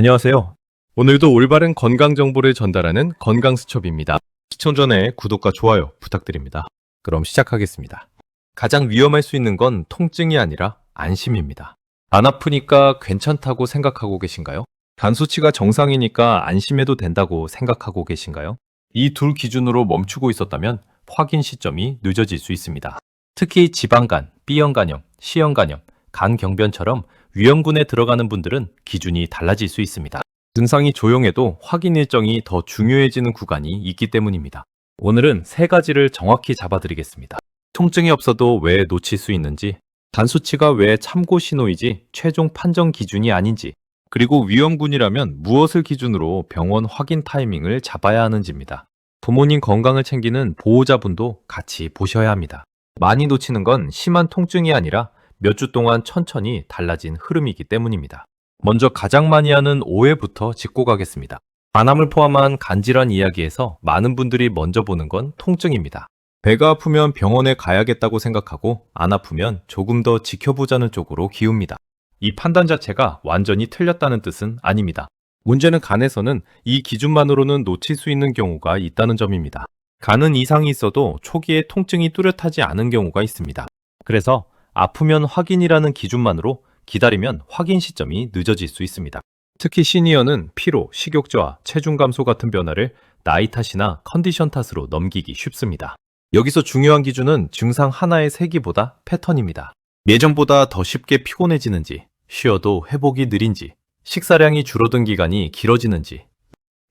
안녕하세요. 오늘도 올바른 건강 정보를 전달하는 건강수첩입니다. 시청 전에 구독과 좋아요 부탁드립니다. 그럼 시작하겠습니다. 가장 위험할 수 있는 건 통증이 아니라 안심입니다. 안 아프니까 괜찮다고 생각하고 계신가요? 간 수치가 정상이니까 안심해도 된다고 생각하고 계신가요? 이 둘 기준으로 멈추고 있었다면 확인 시점이 늦어질 수 있습니다. 특히 지방간, B형간염, C형간염, 간경변처럼 위험군에 들어가는 분들은 기준이 달라질 수 있습니다. 증상이 조용해도 확인 일정이 더 중요해지는 구간이 있기 때문입니다. 오늘은 세 가지를 정확히 잡아드리겠습니다. 통증이 없어도 왜 놓칠 수 있는지, 간 수치가 왜 참고 신호이지 최종 판정 기준이 아닌지, 그리고 위험군이라면 무엇을 기준으로 병원 확인 타이밍을 잡아야 하는지입니다. 부모님 건강을 챙기는 보호자분도 같이 보셔야 합니다. 많이 놓치는 건 심한 통증이 아니라 몇 주 동안 천천히 달라진 흐름이기 때문입니다. 먼저 가장 많이 하는 오해부터 짚고 가겠습니다. 간암을 포함한 간질환 이야기에서 많은 분들이 먼저 보는 건 통증입니다. 배가 아프면 병원에 가야겠다고 생각하고 안 아프면 조금 더 지켜보자는 쪽으로 기웁니다. 이 판단 자체가 완전히 틀렸다는 뜻은 아닙니다. 문제는 간에서는 이 기준만으로는 놓칠 수 있는 경우가 있다는 점입니다. 간은 이상이 있어도 초기에 통증이 뚜렷하지 않은 경우가 있습니다. 그래서 아프면 확인이라는 기준만으로 기다리면 확인 시점이 늦어질 수 있습니다. 특히 시니어는 피로, 식욕 저하, 체중 감소 같은 변화를 나이 탓이나 컨디션 탓으로 넘기기 쉽습니다. 여기서 중요한 기준은 증상 하나의 세기보다 패턴입니다. 예전보다 더 쉽게 피곤해지는지, 쉬어도 회복이 느린지, 식사량이 줄어든 기간이 길어지는지,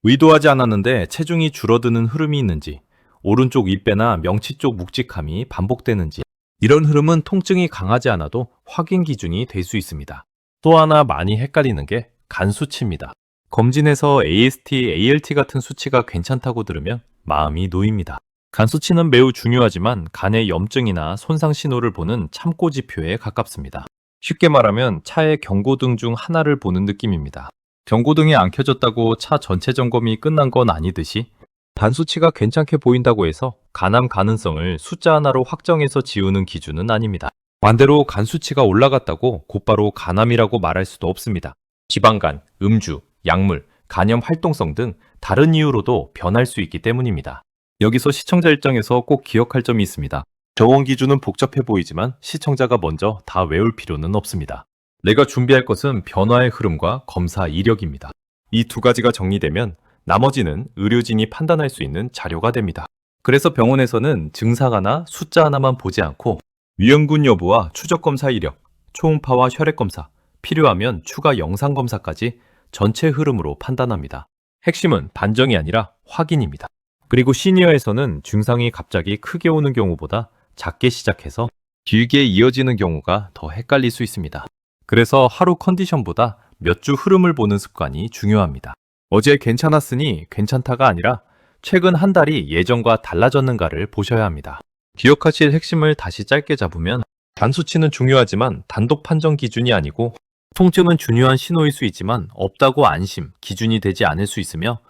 의도하지 않았는데 체중이 줄어드는 흐름이 있는지, 오른쪽 윗배나 명치 쪽 묵직함이 반복되는지, 이런 흐름은 통증이 강하지 않아도 확인 기준이 될 수 있습니다. 또 하나 많이 헷갈리는 게 간 수치입니다. 검진에서 AST, ALT 같은 수치가 괜찮다고 들으면 마음이 놓입니다. 간 수치는 매우 중요하지만 간의 염증이나 손상 신호를 보는 참고 지표에 가깝습니다. 쉽게 말하면 차의 경고등 중 하나를 보는 느낌입니다. 경고등이 안 켜졌다고 차 전체 점검이 끝난 건 아니듯이 간 수치가 괜찮게 보인다고 해서 간암 가능성을 숫자 하나로 확정해서 지우는 기준은 아닙니다. 반대로 간 수치가 올라갔다고 곧바로 간암이라고 말할 수도 없습니다. 지방간, 음주, 약물, 간염 활동성 등 다른 이유로도 변할 수 있기 때문입니다. 여기서 시청자 입장에서 꼭 기억할 점이 있습니다. 정원 기준은 복잡해 보이지만 시청자가 먼저 다 외울 필요는 없습니다. 내가 준비할 것은 변화의 흐름과 검사 이력입니다. 이 두 가지가 정리되면 나머지는 의료진이 판단할 수 있는 자료가 됩니다. 그래서 병원에서는 증상 하나, 숫자 하나만 보지 않고 위험군 여부와 추적검사 이력, 초음파와 혈액검사, 필요하면 추가 영상검사까지 전체 흐름으로 판단합니다. 핵심은 반정이 아니라 확인입니다. 그리고 시니어에서는 증상이 갑자기 크게 오는 경우보다 작게 시작해서 길게 이어지는 경우가 더 헷갈릴 수 있습니다. 그래서 하루 컨디션보다 몇 주 흐름을 보는 습관이 중요합니다. 어제 괜찮았으니 괜찮다가 아니라 최근 한 달이 예전과 달라졌는가를 보셔야 합니다. 기억하실 핵심을 다시 짧게 잡으면 간 수치는 중요하지만 단독 판정 기준이 아니고 통증은 중요한 신호일 수 있지만 없다고 안심, 기준이 되지 않을 수 있으며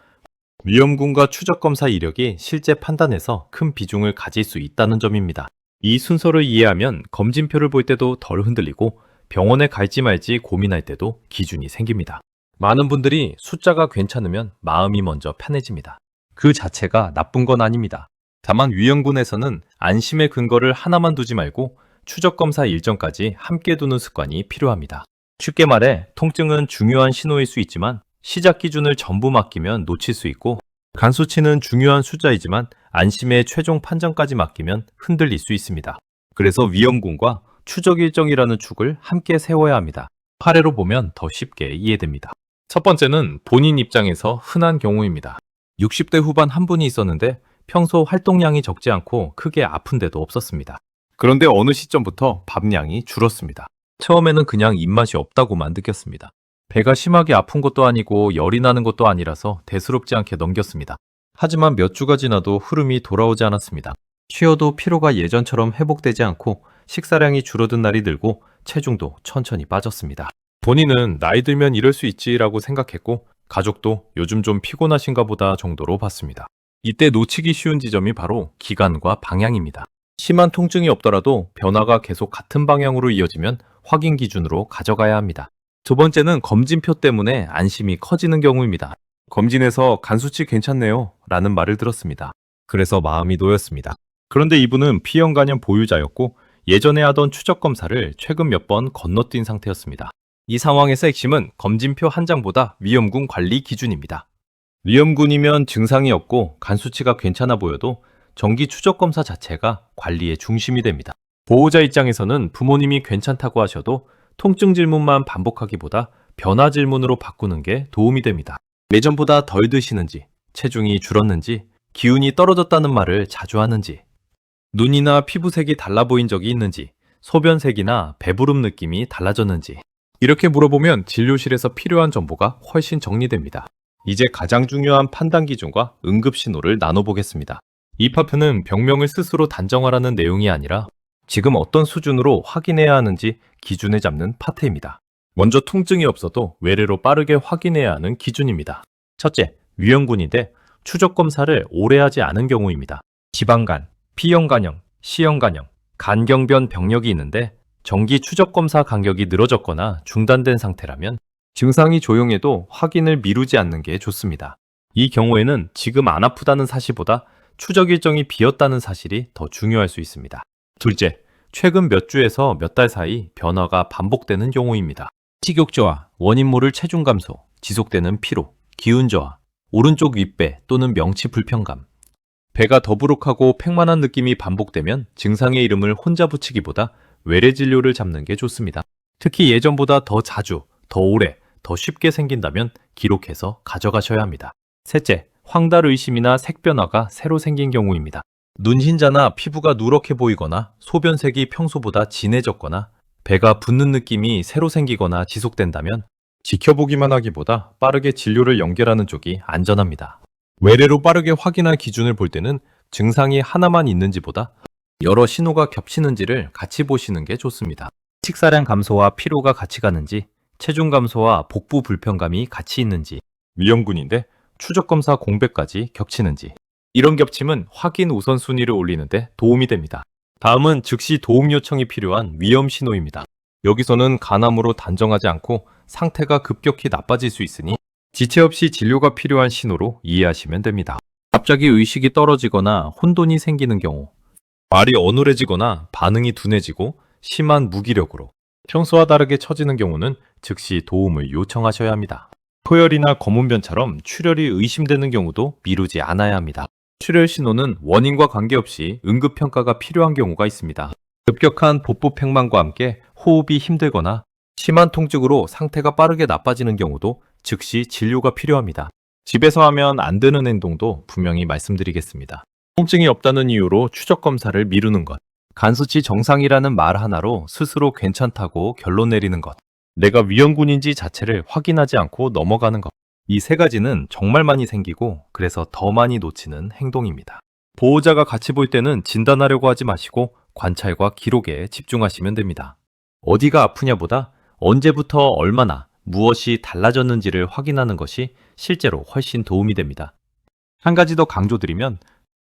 위험군과 추적검사 이력이 실제 판단에서 큰 비중을 가질 수 있다는 점입니다. 이 순서를 이해하면 검진표를 볼 때도 덜 흔들리고 병원에 갈지 말지 고민할 때도 기준이 생깁니다. 많은 분들이 숫자가 괜찮으면 마음이 먼저 편해집니다. 그 자체가 나쁜 건 아닙니다. 다만 위험군에서는 안심의 근거를 하나만 두지 말고 추적검사 일정까지 함께 두는 습관이 필요합니다. 쉽게 말해 통증은 중요한 신호일 수 있지만 시작 기준을 전부 맡기면 놓칠 수 있고 간 수치는 중요한 숫자이지만 안심의 최종 판정까지 맡기면 흔들릴 수 있습니다. 그래서 위험군과 추적 일정이라는 축을 함께 세워야 합니다. 사례로 보면 더 쉽게 이해됩니다. 첫 번째는 본인 입장에서 흔한 경우입니다. 60대 후반 한 분이 있었는데 평소 활동량이 적지 않고 크게 아픈 데도 없었습니다. 그런데 어느 시점부터 밥량이 줄었습니다. 처음에는 그냥 입맛이 없다고만 느꼈습니다. 배가 심하게 아픈 것도 아니고 열이 나는 것도 아니라서 대수롭지 않게 넘겼습니다. 하지만 몇 주가 지나도 흐름이 돌아오지 않았습니다. 쉬어도 피로가 예전처럼 회복되지 않고 식사량이 줄어든 날이 늘고 체중도 천천히 빠졌습니다. 본인은 나이 들면 이럴 수 있지라고 생각했고 가족도 요즘 좀 피곤하신가 보다 정도로 봤습니다. 이때 놓치기 쉬운 지점이 바로 기간과 방향입니다. 심한 통증이 없더라도 변화가 계속 같은 방향으로 이어지면 확인 기준으로 가져가야 합니다. 두 번째는 검진표 때문에 안심이 커지는 경우입니다. 검진에서 간 수치 괜찮네요 라는 말을 들었습니다. 그래서 마음이 놓였습니다. 그런데 이분은 P형 간염 보유자였고 예전에 하던 추적 검사를 최근 몇 번 건너뛴 상태였습니다. 이 상황에서 핵심은 검진표 한 장보다 위험군 관리 기준입니다. 위험군이면 증상이 없고 간 수치가 괜찮아 보여도 정기 추적 검사 자체가 관리의 중심이 됩니다. 보호자 입장에서는 부모님이 괜찮다고 하셔도 통증 질문만 반복하기보다 변화 질문으로 바꾸는 게 도움이 됩니다. 예전보다 덜 드시는지, 체중이 줄었는지, 기운이 떨어졌다는 말을 자주 하는지, 눈이나 피부색이 달라 보인 적이 있는지, 소변색이나 배부름 느낌이 달라졌는지 이렇게 물어보면 진료실에서 필요한 정보가 훨씬 정리됩니다. 이제 가장 중요한 판단 기준과 응급 신호를 나눠보겠습니다. 이 파트는 병명을 스스로 단정하라는 내용이 아니라 지금 어떤 수준으로 확인해야 하는지 기준을 잡는 파트입니다. 먼저 통증이 없어도 외래로 빠르게 확인해야 하는 기준입니다. 첫째, 위험군인데 추적 검사를 오래 하지 않은 경우입니다. 지방간, P형 간염, C형 간염, 간경변 병력이 있는데 정기 추적 검사 간격이 늘어졌거나 중단된 상태라면 증상이 조용해도 확인을 미루지 않는 게 좋습니다. 이 경우에는 지금 안 아프다는 사실보다 추적 일정이 비었다는 사실이 더 중요할 수 있습니다. 둘째, 최근 몇 주에서 몇 달 사이 변화가 반복되는 경우입니다. 식욕 저하, 원인 모를 체중 감소, 지속되는 피로, 기운 저하, 오른쪽 윗배 또는 명치 불편감, 배가 더부룩하고 팽만한 느낌이 반복되면 증상의 이름을 혼자 붙이기보다 외래 진료를 잡는 게 좋습니다. 특히 예전보다 더 자주, 더 오래, 더 쉽게 생긴다면 기록해서 가져가셔야 합니다. 셋째, 황달 의심이나 색 변화가 새로 생긴 경우입니다. 눈 흰자나 피부가 누렇게 보이거나 소변색이 평소보다 진해졌거나 배가 붓는 느낌이 새로 생기거나 지속된다면 지켜보기만 하기보다 빠르게 진료를 연결하는 쪽이 안전합니다. 외래로 빠르게 확인할 기준을 볼 때는 증상이 하나만 있는지보다 여러 신호가 겹치는지를 같이 보시는 게 좋습니다. 식사량 감소와 피로가 같이 가는지, 체중 감소와 복부 불편감이 같이 있는지, 위험군인데 추적 검사 공백까지 겹치는지, 이런 겹침은 확인 우선순위를 올리는데 도움이 됩니다. 다음은 즉시 도움 요청이 필요한 위험 신호입니다. 여기서는 간암으로 단정하지 않고 상태가 급격히 나빠질 수 있으니 지체 없이 진료가 필요한 신호로 이해하시면 됩니다. 갑자기 의식이 떨어지거나 혼돈이 생기는 경우, 말이 어눌해지거나 반응이 둔해지고 심한 무기력으로 평소와 다르게 처지는 경우는 즉시 도움을 요청하셔야 합니다. 토열이나 검은변처럼 출혈이 의심되는 경우도 미루지 않아야 합니다. 출혈 신호는 원인과 관계없이 응급평가가 필요한 경우가 있습니다. 급격한 복부 팽만과 함께 호흡이 힘들거나 심한 통증으로 상태가 빠르게 나빠지는 경우도 즉시 진료가 필요합니다. 집에서 하면 안 되는 행동도 분명히 말씀드리겠습니다. 통증이 없다는 이유로 추적 검사를 미루는 것, 간 수치 정상이라는 말 하나로 스스로 괜찮다고 결론 내리는 것, 내가 위험군인지 자체를 확인하지 않고 넘어가는 것, 이 세 가지는 정말 많이 생기고 그래서 더 많이 놓치는 행동입니다. 보호자가 같이 볼 때는 진단하려고 하지 마시고 관찰과 기록에 집중하시면 됩니다. 어디가 아프냐보다 언제부터 얼마나 무엇이 달라졌는지를 확인하는 것이 실제로 훨씬 도움이 됩니다. 한 가지 더 강조드리면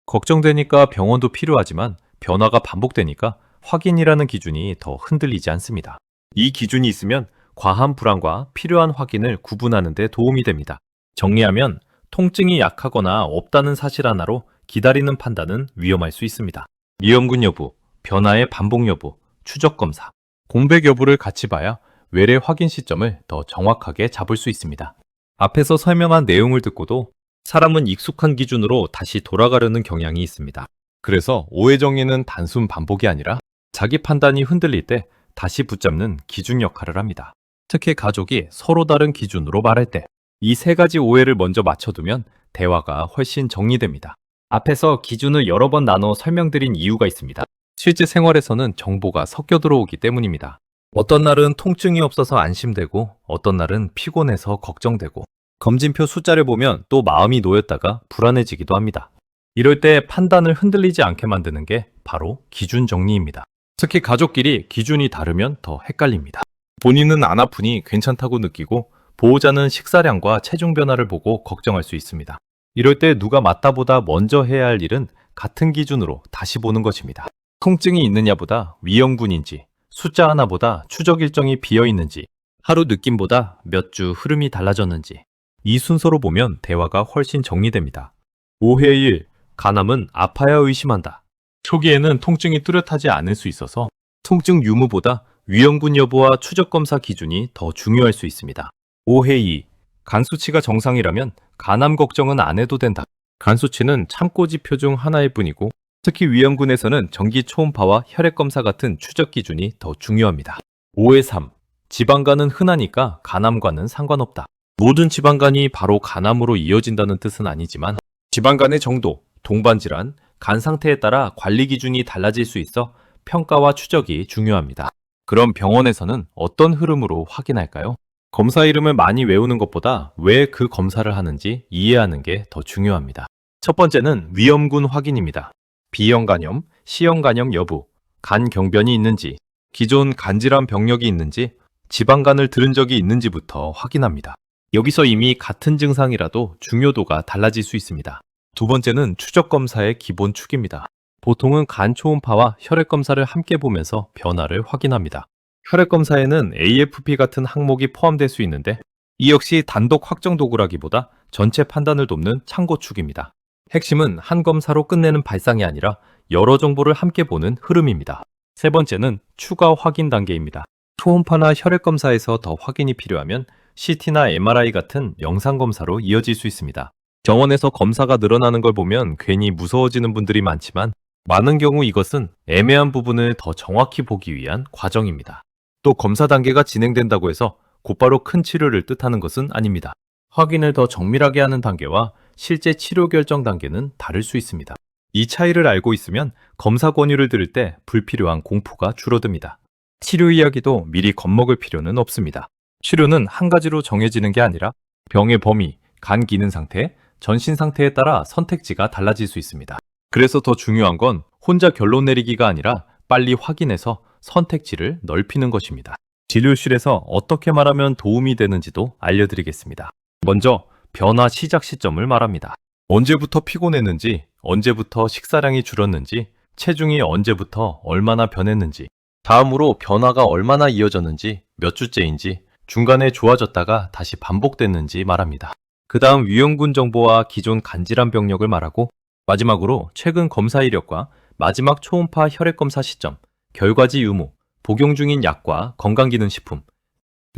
걱정되니까 병원도 필요하지만 변화가 반복되니까 확인이라는 기준이 더 흔들리지 않습니다. 이 기준이 있으면 과한 불안과 필요한 확인을 구분하는 데 도움이 됩니다. 정리하면 통증이 약하거나 없다는 사실 하나로 기다리는 판단은 위험할 수 있습니다. 위험군 여부, 변화의 반복 여부, 추적 검사, 공백 여부를 같이 봐야 외래 확인 시점을 더 정확하게 잡을 수 있습니다. 앞에서 설명한 내용을 듣고도 사람은 익숙한 기준으로 다시 돌아가려는 경향이 있습니다. 그래서 오해 정의는 단순 반복이 아니라 자기 판단이 흔들릴 때 다시 붙잡는 기준 역할을 합니다. 특히 가족이 서로 다른 기준으로 말할 때 이 세 가지 오해를 먼저 맞춰두면 대화가 훨씬 정리됩니다. 앞에서 기준을 여러 번 나눠 설명드린 이유가 있습니다. 실제 생활에서는 정보가 섞여 들어오기 때문입니다. 어떤 날은 통증이 없어서 안심되고 어떤 날은 피곤해서 걱정되고 검진표 숫자를 보면 또 마음이 놓였다가 불안해지기도 합니다. 이럴 때 판단을 흔들리지 않게 만드는 게 바로 기준 정리입니다. 특히 가족끼리 기준이 다르면 더 헷갈립니다. 본인은 안 아프니 괜찮다고 느끼고 보호자는 식사량과 체중 변화를 보고 걱정할 수 있습니다. 이럴 때 누가 맞다보다 먼저 해야 할 일은 같은 기준으로 다시 보는 것입니다. 통증이 있느냐보다 위험군인지, 숫자 하나보다 추적 일정이 비어 있는지, 하루 느낌보다 몇 주 흐름이 달라졌는지. 이 순서로 보면 대화가 훨씬 정리됩니다. 5회 1. 간암은 아파야 의심한다. 초기에는 통증이 뚜렷하지 않을 수 있어서 통증 유무보다 위험군 여부와 추적 검사 기준이 더 중요할 수 있습니다. 5회 2. 간 수치가 정상이라면 간암 걱정은 안 해도 된다. 간 수치는 참고 지표 중 하나일 뿐이고 특히 위험군에서는 정기 초음파와 혈액 검사 같은 추적 기준이 더 중요합니다. 5회 3. 지방간은 흔하니까 간암과는 상관없다. 모든 지방간이 바로 간암으로 이어진다는 뜻은 아니지만 지방간의 정도, 동반질환, 간 상태에 따라 관리 기준이 달라질 수 있어 평가와 추적이 중요합니다. 그럼 병원에서는 어떤 흐름으로 확인할까요? 검사 이름을 많이 외우는 것보다 왜 그 검사를 하는지 이해하는 게 더 중요합니다. 첫 번째는 위험군 확인입니다. B형 간염, C형 간염 여부, 간 경변이 있는지, 기존 간질환 병력이 있는지, 지방간을 들은 적이 있는지부터 확인합니다. 여기서 이미 같은 증상이라도 중요도가 달라질 수 있습니다. 두 번째는 추적 검사의 기본 축입니다. 보통은 간 초음파와 혈액 검사를 함께 보면서 변화를 확인합니다. 혈액 검사에는 AFP 같은 항목이 포함될 수 있는데 이 역시 단독 확정 도구라기보다 전체 판단을 돕는 참고축입니다. 핵심은 한 검사로 끝내는 발상이 아니라 여러 정보를 함께 보는 흐름입니다. 세 번째는 추가 확인 단계입니다. 초음파나 혈액 검사에서 더 확인이 필요하면 CT나 MRI 같은 영상 검사로 이어질 수 있습니다. 병원에서 검사가 늘어나는 걸 보면 괜히 무서워지는 분들이 많지만 많은 경우 이것은 애매한 부분을 더 정확히 보기 위한 과정입니다. 또 검사 단계가 진행된다고 해서 곧바로 큰 치료를 뜻하는 것은 아닙니다. 확인을 더 정밀하게 하는 단계와 실제 치료 결정 단계는 다를 수 있습니다. 이 차이를 알고 있으면 검사 권유를 들을 때 불필요한 공포가 줄어듭니다. 치료 이야기도 미리 겁먹을 필요는 없습니다. 치료는 한 가지로 정해지는 게 아니라 병의 범위, 간 기능 상태, 전신 상태에 따라 선택지가 달라질 수 있습니다. 그래서 더 중요한 건 혼자 결론 내리기가 아니라 빨리 확인해서 선택지를 넓히는 것입니다. 진료실에서 어떻게 말하면 도움이 되는지도 알려드리겠습니다. 먼저 변화 시작 시점을 말합니다. 언제부터 피곤했는지, 언제부터 식사량이 줄었는지, 체중이 언제부터 얼마나 변했는지, 다음으로 변화가 얼마나 이어졌는지, 몇 주째인지, 중간에 좋아졌다가 다시 반복됐는지 말합니다. 그 다음 위험군 정보와 기존 간질환 병력을 말하고 마지막으로 최근 검사 이력과 마지막 초음파 혈액 검사 시점, 결과지 유무, 복용 중인 약과 건강기능식품,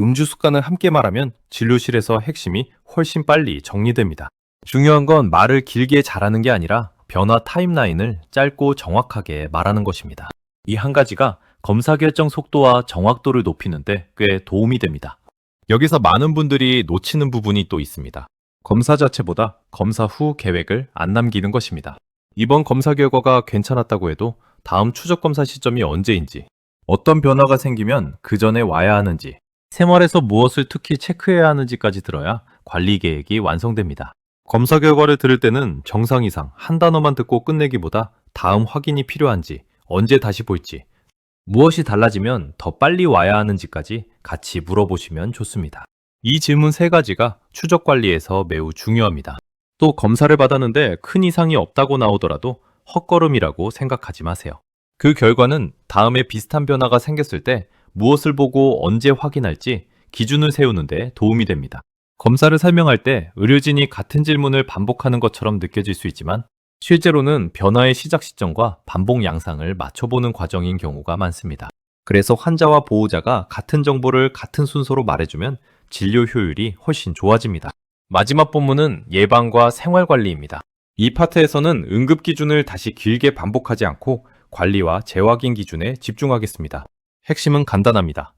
음주 습관을 함께 말하면 진료실에서 핵심이 훨씬 빨리 정리됩니다. 중요한 건 말을 길게 잘하는 게 아니라 변화 타임라인을 짧고 정확하게 말하는 것입니다. 이 한 가지가 검사 결정 속도와 정확도를 높이는데 꽤 도움이 됩니다. 여기서 많은 분들이 놓치는 부분이 또 있습니다. 검사 자체보다 검사 후 계획을 안 남기는 것입니다. 이번 검사 결과가 괜찮았다고 해도 다음 추적 검사 시점이 언제인지, 어떤 변화가 생기면 그 전에 와야 하는지, 생활에서 무엇을 특히 체크해야 하는지까지 들어야 관리 계획이 완성됩니다. 검사 결과를 들을 때는 정상 이상 한 단어만 듣고 끝내기보다 다음 확인이 필요한지, 언제 다시 볼지, 무엇이 달라지면 더 빨리 와야 하는지까지 같이 물어보시면 좋습니다. 이 질문 세 가지가 추적 관리에서 매우 중요합니다. 또 검사를 받았는데 큰 이상이 없다고 나오더라도 헛걸음이라고 생각하지 마세요. 그 결과는 다음에 비슷한 변화가 생겼을 때 무엇을 보고 언제 확인할지 기준을 세우는데 도움이 됩니다. 검사를 설명할 때 의료진이 같은 질문을 반복하는 것처럼 느껴질 수 있지만 실제로는 변화의 시작 시점과 반복 양상을 맞춰보는 과정인 경우가 많습니다. 그래서 환자와 보호자가 같은 정보를 같은 순서로 말해주면 진료 효율이 훨씬 좋아집니다. 마지막 본문은 예방과 생활관리입니다. 이 파트에서는 응급 기준을 다시 길게 반복하지 않고 관리와 재확인 기준에 집중하겠습니다. 핵심은 간단합니다.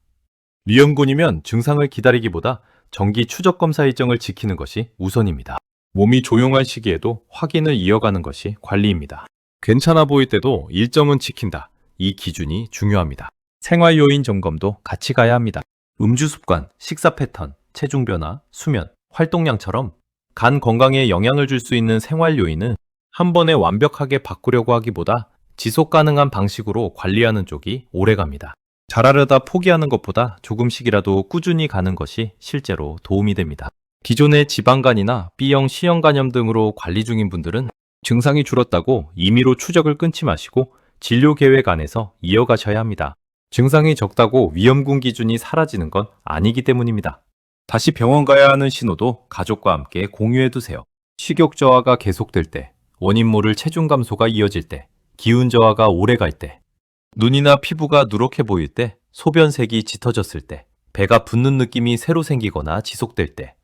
위험군이면 증상을 기다리기보다 정기 추적 검사 일정을 지키는 것이 우선입니다. 몸이 조용할 시기에도 확인을 이어가는 것이 관리입니다. 괜찮아 보일 때도 일정은 지킨다. 이 기준이 중요합니다. 생활 요인 점검도 같이 가야 합니다. 음주 습관, 식사 패턴, 체중 변화, 수면, 활동량처럼 간 건강에 영향을 줄 수 있는 생활 요인은 한 번에 완벽하게 바꾸려고 하기보다 지속 가능한 방식으로 관리하는 쪽이 오래갑니다. 잘하려다 포기하는 것보다 조금씩이라도 꾸준히 가는 것이 실제로 도움이 됩니다. 기존의 지방간이나 B형, C형 간염 등으로 관리 중인 분들은 증상이 줄었다고 임의로 추적을 끊지 마시고 진료 계획 안에서 이어가셔야 합니다. 증상이 적다고 위험군 기준이 사라지는 건 아니기 때문입니다. 다시 병원 가야 하는 신호도 가족과 함께 공유해 두세요. 식욕 저하가 계속될 때, 원인 모를 체중 감소가 이어질 때, 기운 저하가 오래 갈 때, 눈이나 피부가 누렇게 보일 때, 소변색이 짙어졌을 때, 배가 붓는 느낌이 새로 생기거나 지속될 때,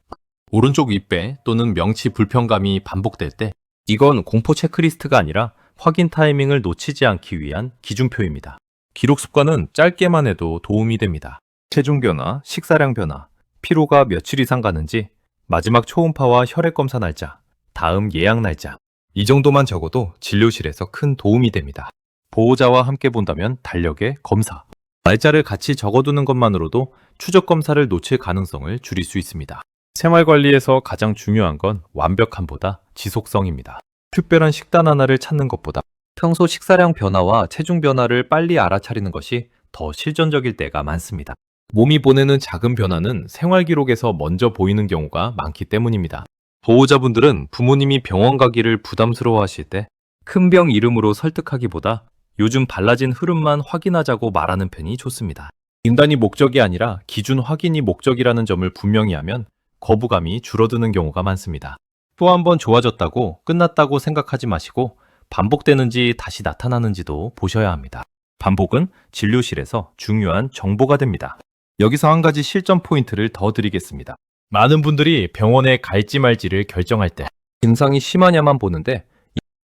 오른쪽 윗배 또는 명치 불편감이 반복될 때, 이건 공포 체크리스트가 아니라 확인 타이밍을 놓치지 않기 위한 기준표입니다. 기록 습관은 짧게만 해도 도움이 됩니다. 체중 변화, 식사량 변화, 피로가 며칠 이상 가는지, 마지막 초음파와 혈액 검사 날짜, 다음 예약 날짜, 이 정도만 적어도 진료실에서 큰 도움이 됩니다. 보호자와 함께 본다면 달력에 검사, 날짜를 같이 적어두는 것만으로도 추적 검사를 놓칠 가능성을 줄일 수 있습니다. 생활관리에서 가장 중요한 건 완벽함보다 지속성입니다. 특별한 식단 하나를 찾는 것보다 평소 식사량 변화와 체중 변화를 빨리 알아차리는 것이 더 실전적일 때가 많습니다. 몸이 보내는 작은 변화는 생활 기록에서 먼저 보이는 경우가 많기 때문입니다. 보호자분들은 부모님이 병원 가기를 부담스러워 하실 때 큰 병 이름으로 설득하기보다 요즘 달라진 흐름만 확인하자고 말하는 편이 좋습니다. 진단이 목적이 아니라 기준 확인이 목적이라는 점을 분명히 하면 거부감이 줄어드는 경우가 많습니다. 또 한 번 좋아졌다고 끝났다고 생각하지 마시고 반복되는지 다시 나타나는지도 보셔야 합니다. 반복은 진료실에서 중요한 정보가 됩니다. 여기서 한 가지 실전 포인트를 더 드리겠습니다. 많은 분들이 병원에 갈지 말지를 결정할 때 증상이 심하냐만 보는데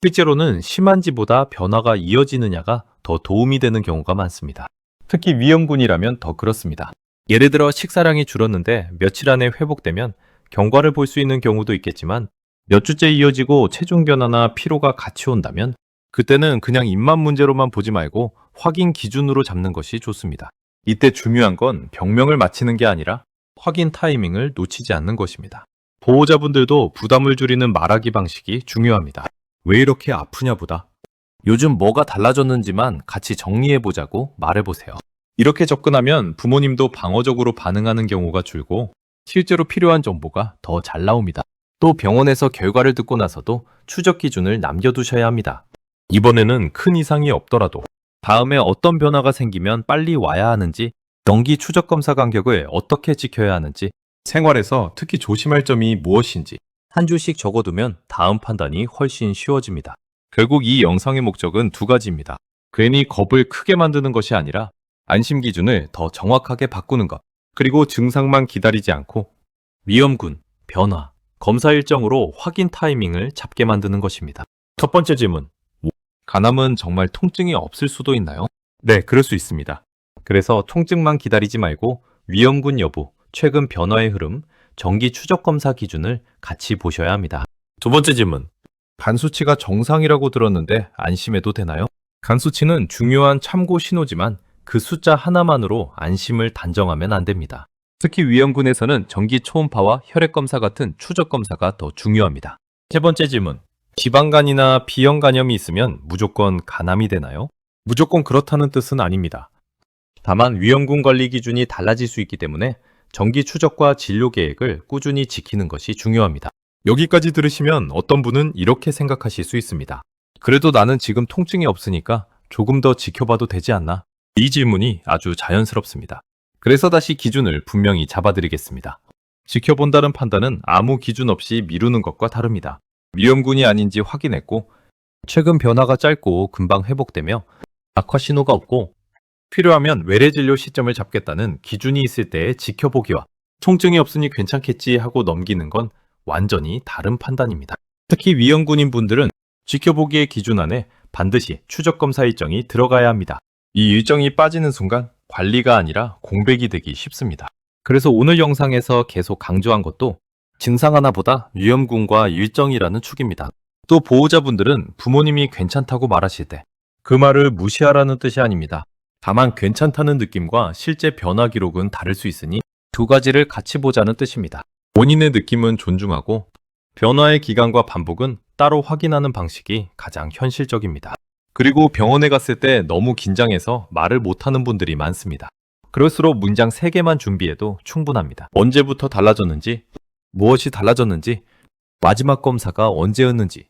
실제로는 심한지보다 변화가 이어지느냐가 더 도움이 되는 경우가 많습니다. 특히 위험군이라면 더 그렇습니다. 예를 들어 식사량이 줄었는데 며칠 안에 회복되면 경과를 볼 수 있는 경우도 있겠지만 몇 주째 이어지고 체중 변화나 피로가 같이 온다면 그때는 그냥 입맛 문제로만 보지 말고 확인 기준으로 잡는 것이 좋습니다. 이때 중요한 건 병명을 맞히는 게 아니라 확인 타이밍을 놓치지 않는 것입니다. 보호자분들도 부담을 줄이는 말하기 방식이 중요합니다. 왜 이렇게 아프냐보다 요즘 뭐가 달라졌는지만 같이 정리해보자고 말해보세요. 이렇게 접근하면 부모님도 방어적으로 반응하는 경우가 줄고 실제로 필요한 정보가 더 잘 나옵니다. 또 병원에서 결과를 듣고 나서도 추적 기준을 남겨두셔야 합니다. 이번에는 큰 이상이 없더라도 다음에 어떤 변화가 생기면 빨리 와야 하는지, 정기 추적 검사 간격을 어떻게 지켜야 하는지, 생활에서 특히 조심할 점이 무엇인지 한 줄씩 적어두면 다음 판단이 훨씬 쉬워집니다. 결국 이 영상의 목적은 두 가지입니다. 괜히 겁을 크게 만드는 것이 아니라 안심 기준을 더 정확하게 바꾸는 것, 그리고 증상만 기다리지 않고 위험군, 변화, 검사 일정으로 확인 타이밍을 잡게 만드는 것입니다. 첫 번째 질문. 간암은 정말 통증이 없을 수도 있나요? 네, 그럴 수 있습니다. 그래서 통증만 기다리지 말고 위험군 여부, 최근 변화의 흐름, 정기 추적 검사 기준을 같이 보셔야 합니다. 두 번째 질문. 간 수치가 정상이라고 들었는데 안심해도 되나요? 간 수치는 중요한 참고 신호지만 그 숫자 하나만으로 안심을 단정하면 안 됩니다. 특히 위험군에서는 정기 초음파와 혈액 검사 같은 추적 검사가 더 중요합니다. 세 번째 질문. 지방간이나 비형 간염이 있으면 무조건 간암이 되나요? 무조건 그렇다는 뜻은 아닙니다. 다만 위험군 관리 기준이 달라질 수 있기 때문에 정기 추적과 진료 계획을 꾸준히 지키는 것이 중요합니다. 여기까지 들으시면 어떤 분은 이렇게 생각하실 수 있습니다. 그래도 나는 지금 통증이 없으니까 조금 더 지켜봐도 되지 않나? 이 질문이 아주 자연스럽습니다. 그래서 다시 기준을 분명히 잡아드리겠습니다. 지켜본다는 판단은 아무 기준 없이 미루는 것과 다릅니다. 위험군이 아닌지 확인했고, 최근 변화가 짧고 금방 회복되며 악화 신호가 없고, 필요하면 외래 진료 시점을 잡겠다는 기준이 있을 때 지켜보기와 통증이 없으니 괜찮겠지 하고 넘기는 건 완전히 다른 판단입니다. 특히 위험군인 분들은 지켜보기의 기준 안에 반드시 추적 검사 일정이 들어가야 합니다. 이 일정이 빠지는 순간 관리가 아니라 공백이 되기 쉽습니다. 그래서 오늘 영상에서 계속 강조한 것도 증상 하나보다 위험군과 일정이라는 축입니다. 또 보호자분들은 부모님이 괜찮다고 말하실 때 그 말을 무시하라는 뜻이 아닙니다. 다만 괜찮다는 느낌과 실제 변화 기록은 다를 수 있으니 두 가지를 같이 보자는 뜻입니다. 본인의 느낌은 존중하고 변화의 기간과 반복은 따로 확인하는 방식이 가장 현실적입니다. 그리고 병원에 갔을 때 너무 긴장해서 말을 못하는 분들이 많습니다. 그럴수록 문장 3개만 준비해도 충분합니다. 언제부터 달라졌는지, 무엇이 달라졌는지, 마지막 검사가 언제였는지,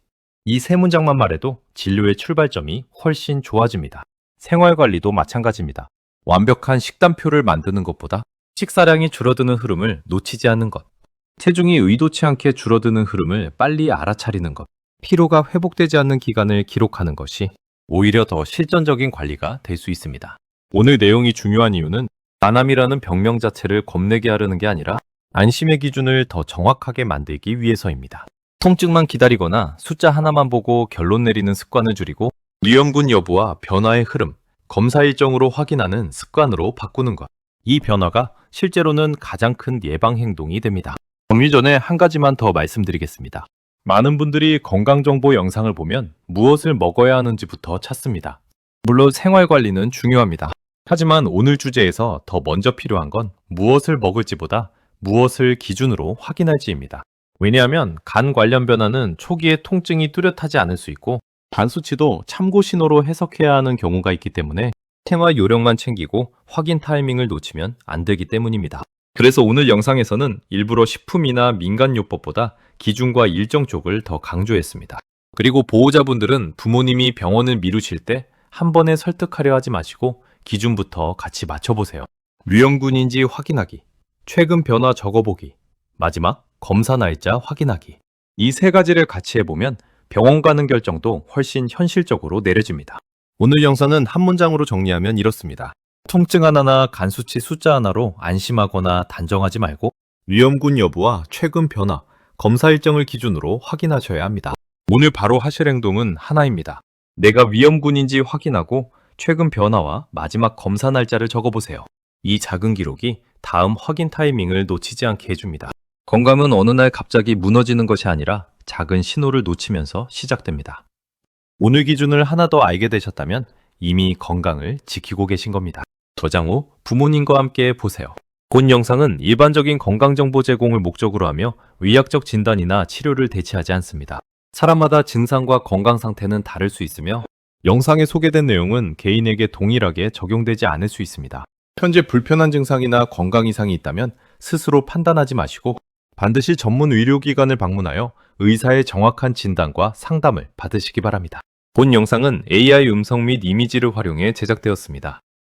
이 3문장만 말해도 진료의 출발점이 훨씬 좋아집니다. 생활관리도 마찬가지입니다. 완벽한 식단표를 만드는 것보다 식사량이 줄어드는 흐름을 놓치지 않는 것, 체중이 의도치 않게 줄어드는 흐름을 빨리 알아차리는 것, 피로가 회복되지 않는 기간을 기록하는 것이 오히려 더 실전적인 관리가 될 수 있습니다. 오늘 내용이 중요한 이유는 나남이라는 병명 자체를 겁내게 하려는 게 아니라 안심의 기준을 더 정확하게 만들기 위해서입니다. 통증만 기다리거나 숫자 하나만 보고 결론 내리는 습관을 줄이고 위험군 여부와 변화의 흐름, 검사 일정으로 확인하는 습관으로 바꾸는 것. 이 변화가 실제로는 가장 큰 예방 행동이 됩니다. 정리 전에 한 가지만 더 말씀드리겠습니다. 많은 분들이 건강정보 영상을 보면 무엇을 먹어야 하는지부터 찾습니다. 물론 생활관리는 중요합니다. 하지만 오늘 주제에서 더 먼저 필요한 건 무엇을 먹을지보다 무엇을 기준으로 확인할지입니다. 왜냐하면 간 관련 변화는 초기에 통증이 뚜렷하지 않을 수 있고 간 수치도 참고 신호로 해석해야 하는 경우가 있기 때문에 생활 요령만 챙기고 확인 타이밍을 놓치면 안 되기 때문입니다. 그래서 오늘 영상에서는 일부러 식품이나 민간요법보다 기준과 일정 쪽을 더 강조했습니다. 그리고 보호자분들은 부모님이 병원을 미루실 때 한 번에 설득하려 하지 마시고 기준부터 같이 맞춰보세요. 위험군인지 확인하기, 최근 변화 적어보기, 마지막 검사 날짜 확인하기. 이 세 가지를 같이 해보면 병원 가는 결정도 훨씬 현실적으로 내려집니다. 오늘 영상은 한 문장으로 정리하면 이렇습니다. 통증 하나나 간 수치 숫자 하나로 안심하거나 단정하지 말고 위험군 여부와 최근 변화, 검사 일정을 기준으로 확인하셔야 합니다. 오늘 바로 하실 행동은 하나입니다. 내가 위험군인지 확인하고 최근 변화와 마지막 검사 날짜를 적어보세요. 이 작은 기록이 다음 확인 타이밍을 놓치지 않게 해줍니다. 건강은 어느 날 갑자기 무너지는 것이 아니라 작은 신호를 놓치면서 시작됩니다. 오늘 기준을 하나 더 알게 되셨다면 이미 건강을 지키고 계신 겁니다. 저장 후 부모님과 함께 보세요. 본 영상은 일반적인 건강정보 제공을 목적으로 하며 의학적 진단이나 치료를 대체하지 않습니다. 사람마다 증상과 건강 상태는 다를 수 있으며 영상에 소개된 내용은 개인에게 동일하게 적용되지 않을 수 있습니다. 현재 불편한 증상이나 건강 이상이 있다면 스스로 판단하지 마시고 반드시 전문 의료기관을 방문하여 의사의 정확한 진단과 상담을 받으시기 바랍니다. 본 영상은 AI 음성 및 이미지를 활용해 제작되었습니다.